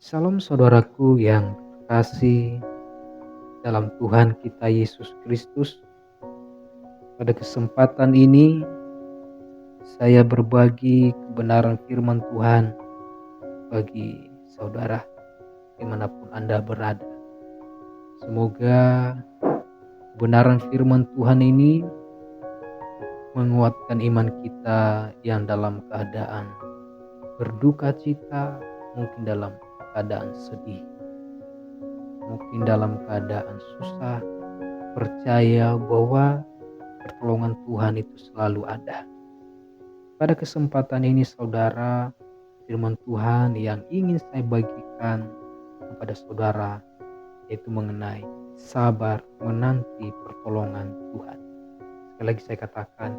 Salam saudaraku yang terkasih dalam Tuhan kita Yesus Kristus. Pada kesempatan ini saya berbagi kebenaran firman Tuhan bagi saudara dimanapun Anda berada. Semoga kebenaran firman Tuhan ini menguatkan iman kita yang dalam keadaan berduka cita, mungkin dalam keadaan sedih, mungkin dalam keadaan susah, percaya bahwa pertolongan Tuhan itu selalu ada. Pada kesempatan ini saudara, firman Tuhan yang ingin saya bagikan kepada saudara yaitu mengenai sabar menanti pertolongan Tuhan. Sekali lagi saya katakan,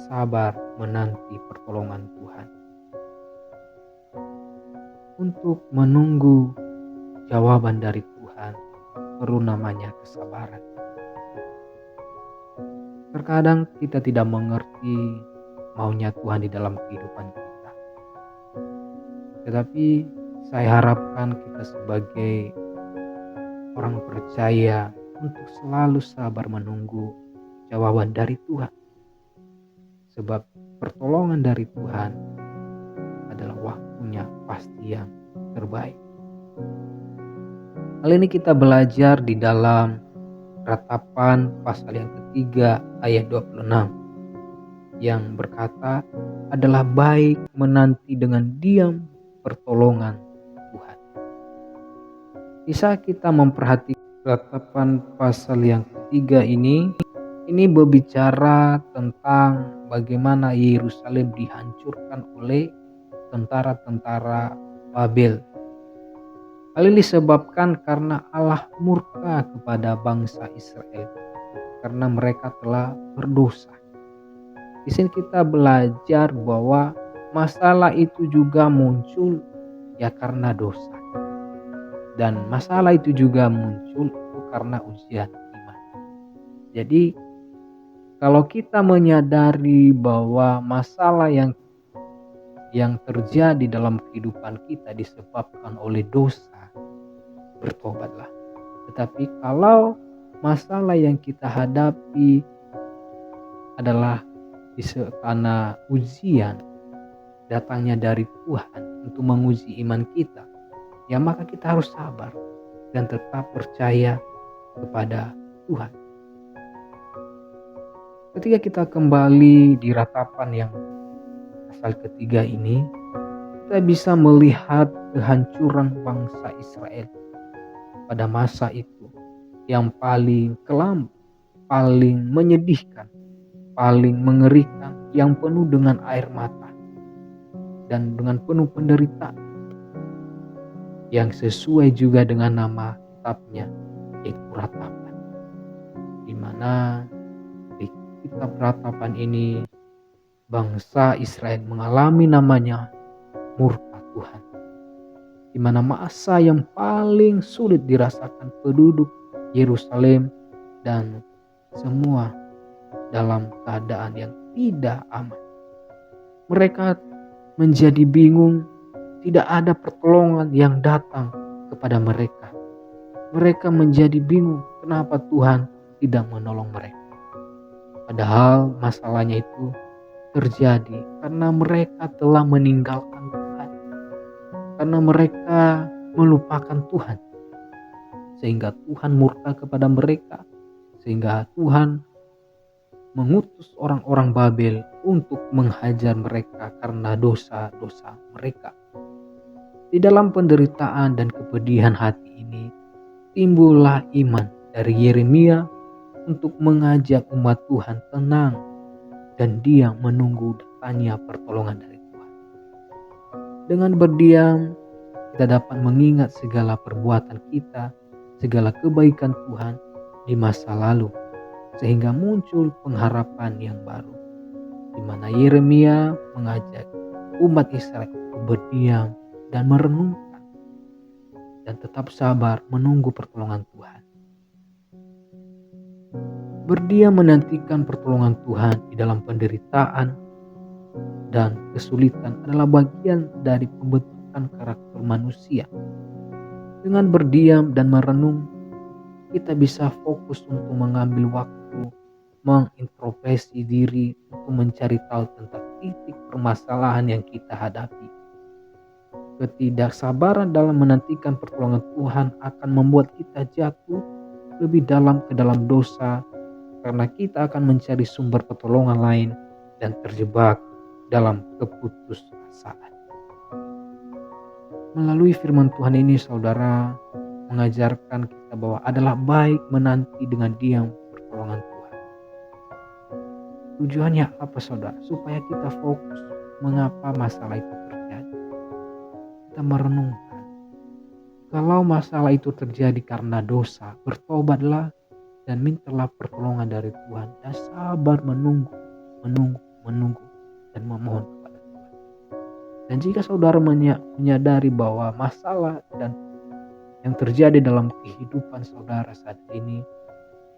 sabar menanti pertolongan Tuhan. Untuk menunggu jawaban dari Tuhan perlu namanya kesabaran. Terkadang kita tidak mengerti maunya Tuhan di dalam kehidupan kita. Tetapi saya harapkan kita sebagai orang percaya untuk selalu sabar menunggu jawaban dari Tuhan. Sebab pertolongan dari Tuhan adalah waktunya pasti yang terbaik. Kali ini kita belajar di dalam Ratapan pasal yang ketiga ayat 26 yang berkata, adalah baik menanti dengan diam pertolongan Tuhan. Bisa kita memperhatikan Ratapan pasal yang ketiga ini berbicara tentang bagaimana Yerusalem dihancurkan oleh tentara-tentara Babel. Hal ini disebabkan karena Allah murka kepada bangsa Israel karena mereka telah berdosa. Di sini kita belajar bahwa masalah itu juga muncul ya karena dosa. Dan masalah itu juga muncul itu karena ujian iman. Jadi kalau kita menyadari bahwa masalah yang terjadi dalam kehidupan kita disebabkan oleh dosa, bertobatlah. Tetapi kalau masalah yang kita hadapi adalah karena ujian datangnya dari Tuhan untuk menguji iman kita, ya maka kita harus sabar dan tetap percaya kepada Tuhan. Ketika kita kembali di Ratapan yang pasal ketiga ini, kita bisa melihat kehancuran bangsa Israel pada masa itu yang paling kelam, paling menyedihkan, paling mengerikan, yang penuh dengan air mata dan dengan penuh penderitaan, yang sesuai juga dengan nama kitabnya yaitu Ratapan, di mana di kitab Ratapan ini bangsa Israel mengalami namanya murka Tuhan, di mana masa yang paling sulit dirasakan penduduk Yerusalem dan semua dalam keadaan yang tidak aman. Mereka menjadi bingung, tidak ada pertolongan yang datang kepada mereka. Mereka menjadi bingung kenapa Tuhan tidak menolong mereka. Padahal masalahnya itu terjadi karena mereka telah meninggalkan Tuhan. Karena mereka melupakan Tuhan. Sehingga Tuhan murka kepada mereka. Sehingga Tuhan mengutus orang-orang Babel untuk menghajar mereka karena dosa-dosa mereka. Di dalam penderitaan dan kepedihan hati ini, timbullah iman dari Yeremia untuk mengajak umat Tuhan tenang dan diam menunggu datangnya pertolongan dari Tuhan. Dengan berdiam, kita dapat mengingat segala perbuatan kita, segala kebaikan Tuhan di masa lalu, sehingga muncul pengharapan yang baru, di mana Yeremia mengajak umat Israel untuk berdiam dan merenungkan dan tetap sabar menunggu pertolongan Tuhan. Berdiam menantikan pertolongan Tuhan di dalam penderitaan dan kesulitan adalah bagian dari pembentukan karakter manusia. Dengan berdiam dan merenung, kita bisa fokus untuk mengambil waktu, mengintrospeksi diri untuk mencari tahu tentang titik permasalahan yang kita hadapi. Ketidaksabaran dalam menantikan pertolongan Tuhan akan membuat kita jatuh lebih dalam ke dalam dosa karena kita akan mencari sumber pertolongan lain dan terjebak dalam keputusasaan. Melalui firman Tuhan ini, saudara, mengajarkan kita bahwa adalah baik menanti dengan diam pertolongan Tuhan. Tujuannya apa, saudara? Supaya kita fokus mengapa masalah itu terjadi. Kita merenungkan. Kalau masalah itu terjadi karena dosa, bertobatlah dan mintalah pertolongan dari Tuhan dan sabar menunggu dan memohon kepada Tuhan. Dan jika saudara menyadari bahwa masalah dan yang terjadi dalam kehidupan saudara saat ini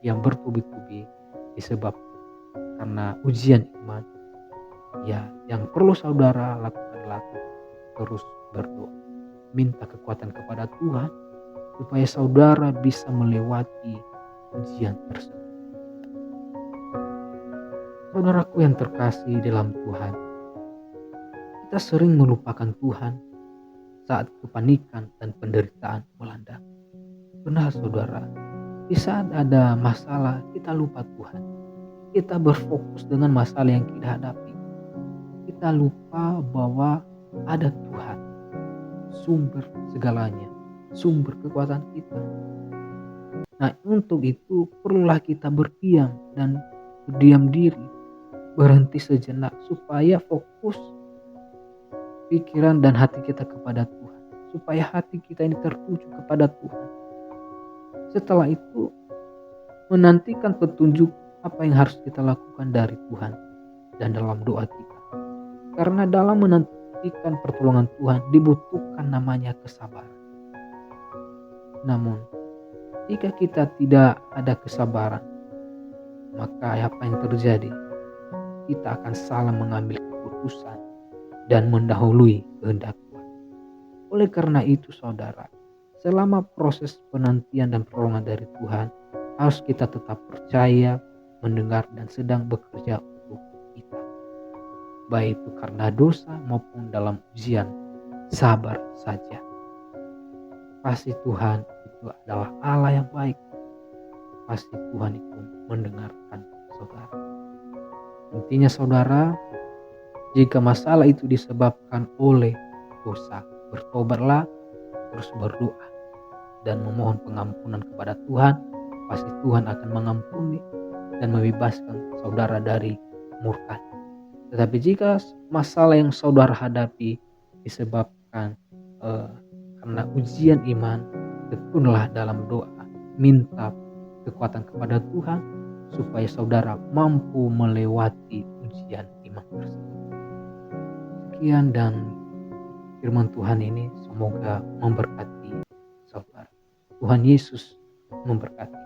yang bertubi-tubi disebabkan karena ujian iman, ya yang perlu saudara lakukan adalah terus berdoa, minta kekuatan kepada Tuhan supaya saudara bisa melewati ujian tersebut. Saudaraku yang terkasih dalam Tuhan, kita sering melupakan Tuhan saat kepanikan dan penderitaan melanda. Benar saudara, di saat ada masalah kita lupa Tuhan. Kita berfokus dengan masalah yang kita hadapi. Kita lupa bahwa ada Tuhan, sumber segalanya, sumber kekuatan kita. Nah, untuk itu perlulah kita berdiam dan berdiam diri, berhenti sejenak supaya fokus pikiran dan hati kita kepada Tuhan, supaya hati kita ini tertuju kepada Tuhan. Setelah itu menantikan petunjuk apa yang harus kita lakukan dari Tuhan dan dalam doa kita. Karena dalam menantikan pertolongan Tuhan dibutuhkan namanya kesabaran. Namun jika kita tidak ada kesabaran, maka apa yang terjadi? Kita akan salah mengambil keputusan dan mendahului kehendak Tuhan. Oleh karena itu saudara, selama proses penantian dan pertolongan dari Tuhan, harus kita tetap percaya, mendengar dan sedang bekerja untuk kita. Baik itu karena dosa maupun dalam ujian, sabar saja. Pasti Tuhan itu adalah Allah yang baik. Pasti Tuhan itu mendengarkan saudara. Intinya saudara, jika masalah itu disebabkan oleh dosa, bertobatlah, terus berdoa dan memohon pengampunan kepada Tuhan. Pasti Tuhan akan mengampuni dan membebaskan saudara dari murka. Tetapi jika masalah yang saudara hadapi disebabkan karena ujian iman, tekunlah dalam doa, minta kekuatan kepada Tuhan supaya saudara mampu melewati ujian iman tersebut. Sekian dan firman Tuhan ini semoga memberkati saudara. Tuhan Yesus memberkati.